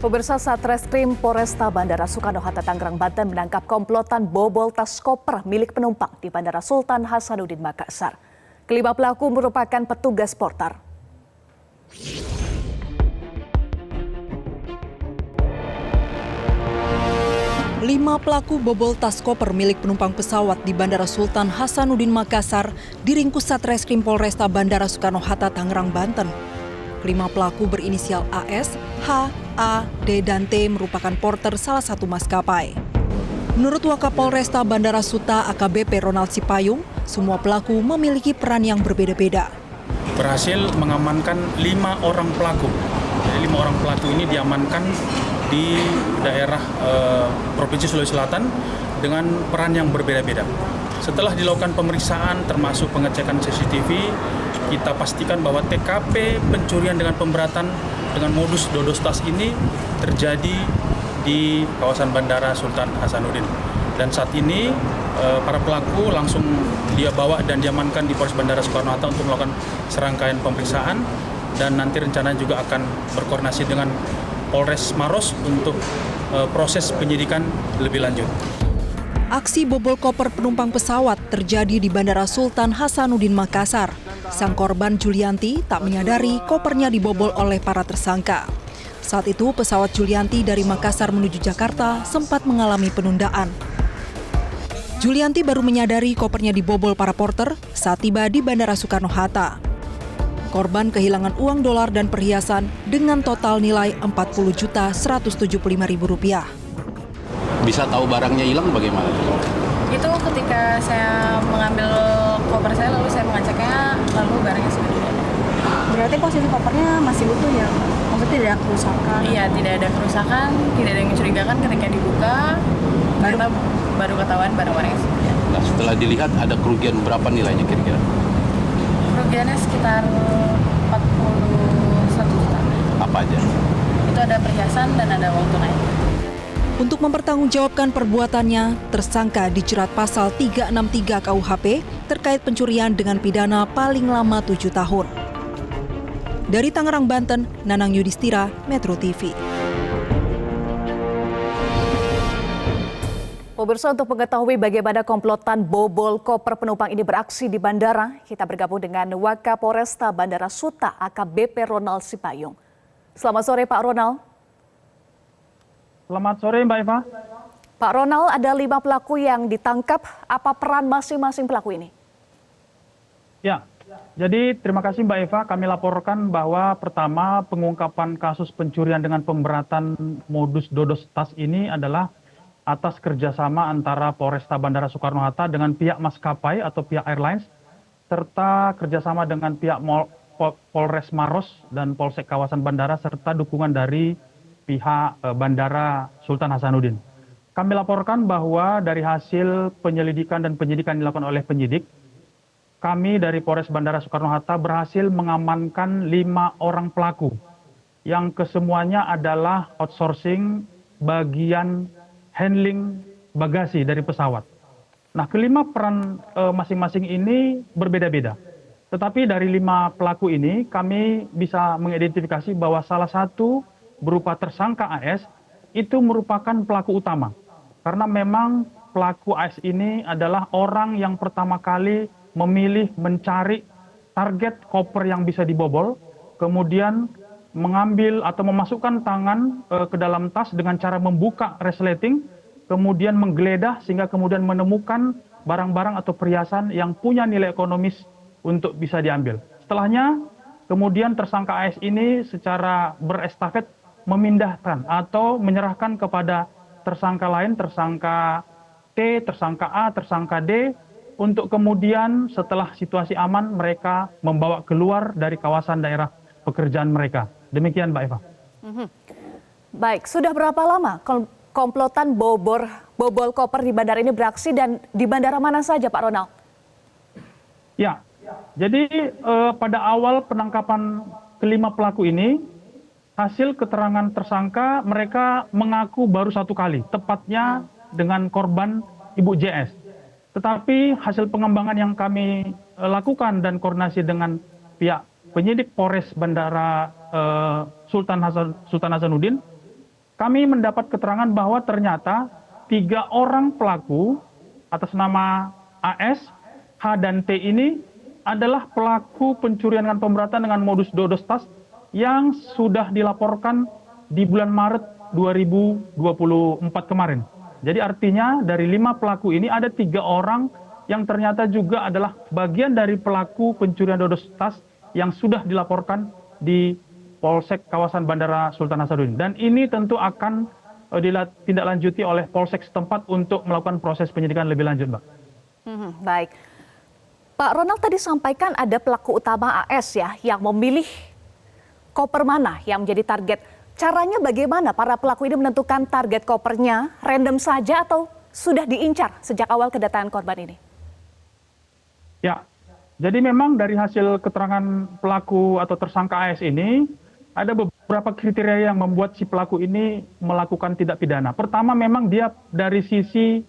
Pemirsa, Satreskrim Polresta Bandara Soekarno-Hatta Tangerang, Banten menangkap komplotan bobol tas koper milik penumpang di Bandara Sultan Hasanuddin Makassar. Kelima pelaku merupakan petugas porter. Lima pelaku bobol tas koper milik penumpang pesawat di Bandara Sultan Hasanuddin Makassar diringkus Satreskrim Polresta Bandara Soekarno-Hatta Tangerang, Banten. Kelima pelaku berinisial AS, H, A, D, dan T merupakan porter salah satu maskapai. Menurut Wakapolresta Bandara Suta AKBP Ronald Sipayung, semua pelaku memiliki peran yang berbeda-beda. Berhasil mengamankan 5 orang pelaku. Jadi 5 orang pelaku ini diamankan di daerah Provinsi Sulawesi Selatan dengan peran yang berbeda-beda. Setelah dilakukan pemeriksaan termasuk pengecekan CCTV, kita pastikan bahwa TKP pencurian dengan pemberatan dengan modus dodos tas ini terjadi di kawasan Bandara Sultan Hasanuddin. Dan saat ini para pelaku langsung dia bawa dan diamankan di Polres Bandara Soekarno-Hatta untuk melakukan serangkaian pemeriksaan, dan nanti rencana juga akan berkoordinasi dengan Polres Maros untuk proses penyidikan lebih lanjut. Aksi bobol koper penumpang pesawat terjadi di Bandara Sultan Hasanuddin Makassar. Sang korban Julianti tak menyadari kopernya dibobol oleh para tersangka. Saat itu pesawat Julianti dari Makassar menuju Jakarta sempat mengalami penundaan. Julianti baru menyadari kopernya dibobol para porter saat tiba di Bandara Soekarno-Hatta. Korban kehilangan uang dolar dan perhiasan dengan total nilai Rp40.175.000. Bisa tahu barangnya hilang bagaimana? Itu ketika saya mengambil koper saya, lalu saya mengeceknya, lalu barangnya sudah tidak ada. Berarti posisi kopernya masih utuh ya? Maksudnya tidak ada kerusakan? Iya, tidak ada kerusakan, tidak ada yang mencurigakan. Ketika dibuka, baru ketahuan barang-barangnya sudah ada. Nah, setelah dilihat ada kerugian berapa nilainya kira-kira? Kerugiannya sekitar 41 juta. Apa aja? Itu ada perhiasan dan ada uang tunai. Untuk mempertanggungjawabkan perbuatannya, tersangka dijerat pasal 363 KUHP terkait pencurian dengan pidana paling lama 7 tahun. Dari Tangerang, Banten, Nanang Yudhistira, Metro TV. Pemirsa, untuk mengetahui bagaimana komplotan bobol koper penumpang ini beraksi di bandara, kita bergabung dengan Wakapolresta Bandara Suta AKBP Ronald Sipayung. Selamat sore Pak Ronald. Selamat sore Mbak Eva. Pak Ronald, ada 5 pelaku yang ditangkap. Apa peran masing-masing pelaku ini? Ya, jadi terima kasih Mbak Eva. Kami laporkan bahwa pertama pengungkapan kasus pencurian dengan pemberatan modus dodos tas ini adalah atas kerjasama antara Polresta Bandara Soekarno-Hatta dengan pihak maskapai atau pihak airlines, serta kerjasama dengan pihak Polres Maros dan Polsek kawasan bandara, serta dukungan dari pihak Bandara Sultan Hasanuddin. Kami laporkan bahwa dari hasil penyelidikan dan penyidikan dilakukan oleh penyidik, kami dari Polres Bandara Soekarno-Hatta berhasil mengamankan 5 orang pelaku yang kesemuanya adalah outsourcing bagian handling bagasi dari pesawat. Nah, kelima peran masing-masing ini berbeda-beda. Tetapi dari 5 pelaku ini kami bisa mengidentifikasi bahwa salah satu berupa tersangka AS itu merupakan pelaku utama. Karena memang pelaku AS ini adalah orang yang pertama kali memilih mencari target koper yang bisa dibobol, kemudian mengambil atau memasukkan tangan ke dalam tas dengan cara membuka resleting, kemudian menggeledah sehingga kemudian menemukan barang-barang atau perhiasan yang punya nilai ekonomis untuk bisa diambil. Setelahnya, kemudian tersangka AS ini secara berestafet memindahkan atau menyerahkan kepada tersangka lain, tersangka T, tersangka A, tersangka D, untuk kemudian setelah situasi aman mereka membawa keluar dari kawasan daerah pekerjaan mereka. Demikian Mbak Eva. Baik, sudah berapa lama komplotan bobol koper di bandara ini beraksi dan di bandara mana saja Pak Ronald? Ya, jadi pada awal penangkapan kelima pelaku ini, hasil keterangan tersangka mereka mengaku baru 1 kali, tepatnya dengan korban Ibu JS. Tetapi hasil pengembangan yang kami lakukan dan koordinasi dengan pihak penyidik Polres Bandara Sultan Hasanuddin, kami mendapat keterangan bahwa ternyata 3 orang pelaku atas nama AS, H, dan T ini adalah pelaku pencurian dengan pemberatan dengan modus dodos tas yang sudah dilaporkan di bulan Maret 2024 kemarin. Jadi artinya dari 5 pelaku ini ada 3 orang yang ternyata juga adalah bagian dari pelaku pencurian dodos tas yang sudah dilaporkan di Polsek kawasan Bandara Sultan Hasanuddin. Dan ini tentu akan ditindaklanjuti oleh Polsek setempat untuk melakukan proses penyidikan lebih lanjut, Mbak. Baik. Pak Ronald tadi sampaikan ada pelaku utama AS ya yang memilih koper mana yang menjadi target. Caranya bagaimana para pelaku ini menentukan target kopernya? Random saja atau sudah diincar sejak awal kedatangan korban ini? Ya, jadi memang dari hasil keterangan pelaku atau tersangka AS ini, ada beberapa kriteria yang membuat si pelaku ini melakukan tindak pidana. Pertama memang dia dari sisi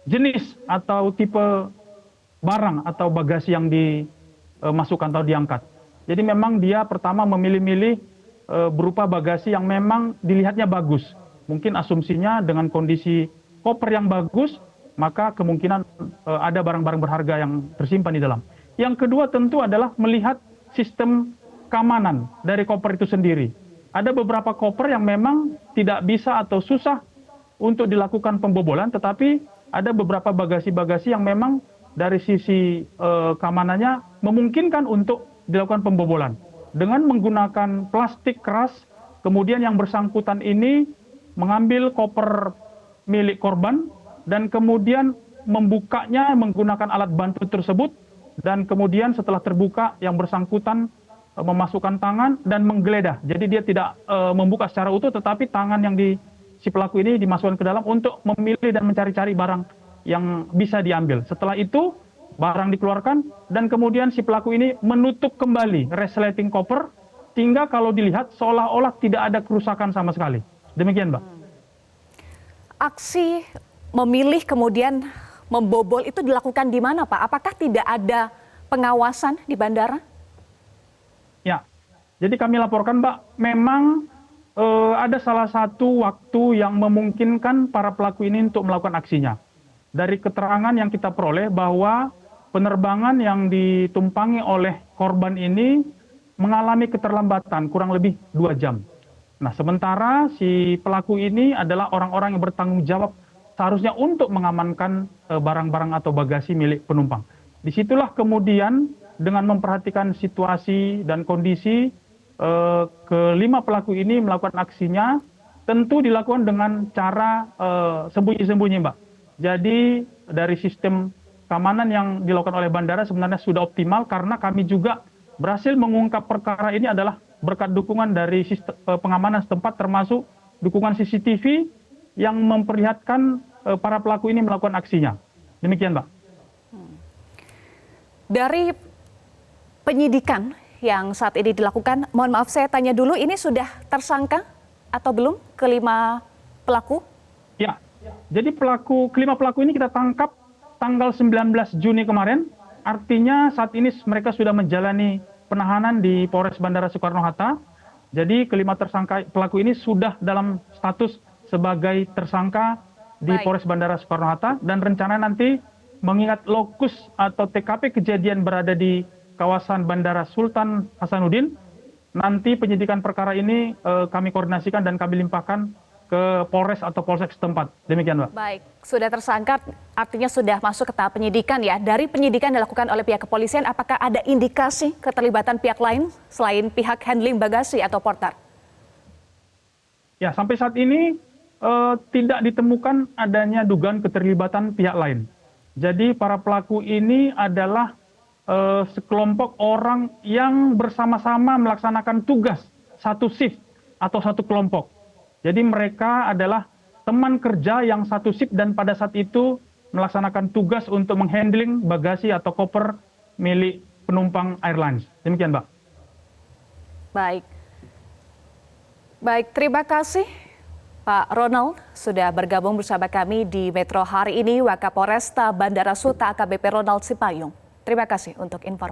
jenis atau tipe barang atau bagasi yang dimasukkan atau diangkat. Jadi memang dia pertama memilih-milih berupa bagasi yang memang dilihatnya bagus. Mungkin asumsinya dengan kondisi koper yang bagus, maka kemungkinan ada barang-barang berharga yang tersimpan di dalam. Yang kedua tentu adalah melihat sistem keamanan dari koper itu sendiri. Ada beberapa koper yang memang tidak bisa atau susah untuk dilakukan pembobolan, tetapi ada beberapa bagasi-bagasi yang memang dari sisi keamanannya memungkinkan untuk dilakukan pembobolan. Dengan menggunakan plastik keras, kemudian yang bersangkutan ini mengambil koper milik korban dan kemudian membukanya menggunakan alat bantu tersebut, dan kemudian setelah terbuka yang bersangkutan memasukkan tangan dan menggeledah. Jadi dia tidak membuka secara utuh, tetapi tangan yang si pelaku ini dimasukkan ke dalam untuk memilih dan mencari-cari barang yang bisa diambil. Setelah itu barang dikeluarkan dan kemudian si pelaku ini menutup kembali resleting koper sehingga kalau dilihat seolah-olah tidak ada kerusakan sama sekali. Demikian, Mbak. Aksi memilih kemudian membobol itu dilakukan di mana, Pak? Apakah tidak ada pengawasan di bandara? Ya, jadi kami laporkan, Mbak, memang ada salah satu waktu yang memungkinkan para pelaku ini untuk melakukan aksinya. Dari keterangan yang kita peroleh bahwa penerbangan yang ditumpangi oleh korban ini mengalami keterlambatan kurang lebih 2 jam. Nah, sementara si pelaku ini adalah orang-orang yang bertanggung jawab seharusnya untuk mengamankan barang-barang atau bagasi milik penumpang. Disitulah kemudian dengan memperhatikan situasi dan kondisi, kelima pelaku ini melakukan aksinya tentu dilakukan dengan cara sembunyi-sembunyi, Mbak. Jadi dari sistem keamanan yang dilakukan oleh bandara sebenarnya sudah optimal karena kami juga berhasil mengungkap perkara ini adalah berkat dukungan dari sistem pengamanan setempat termasuk dukungan CCTV yang memperlihatkan para pelaku ini melakukan aksinya. Demikian, Mbak. Dari penyidikan yang saat ini dilakukan, mohon maaf saya tanya dulu, ini sudah tersangka atau belum kelima pelaku? Ya, jadi kelima pelaku ini kita tangkap tanggal 19 Juni kemarin, artinya saat ini mereka sudah menjalani penahanan di Polres Bandara Soekarno-Hatta. Jadi kelima tersangka pelaku ini sudah dalam status sebagai tersangka di Polres Bandara Soekarno-Hatta dan rencana nanti mengingat lokus atau TKP kejadian berada di kawasan Bandara Sultan Hasanuddin, nanti penyidikan perkara ini kami koordinasikan dan kami limpahkan ke Polres atau Polsek setempat. Demikian, Mbak. Baik, sudah tersangka artinya sudah masuk ke tahap penyidikan ya. Dari penyidikan dilakukan oleh pihak kepolisian, apakah ada indikasi keterlibatan pihak lain selain pihak handling bagasi atau porter? Ya, sampai saat ini tidak ditemukan adanya dugaan keterlibatan pihak lain. Jadi para pelaku ini adalah sekelompok orang yang bersama-sama melaksanakan tugas satu shift atau satu kelompok. Jadi mereka adalah teman kerja yang satu shift dan pada saat itu melaksanakan tugas untuk menghandling bagasi atau koper milik penumpang airlines. Demikian, Mbak. Baik. Baik, terima kasih Pak Ronald sudah bergabung bersama kami di Metro hari ini, Wakapolresta Bandara Suta AKBP Ronald Sipayung. Terima kasih untuk informasi.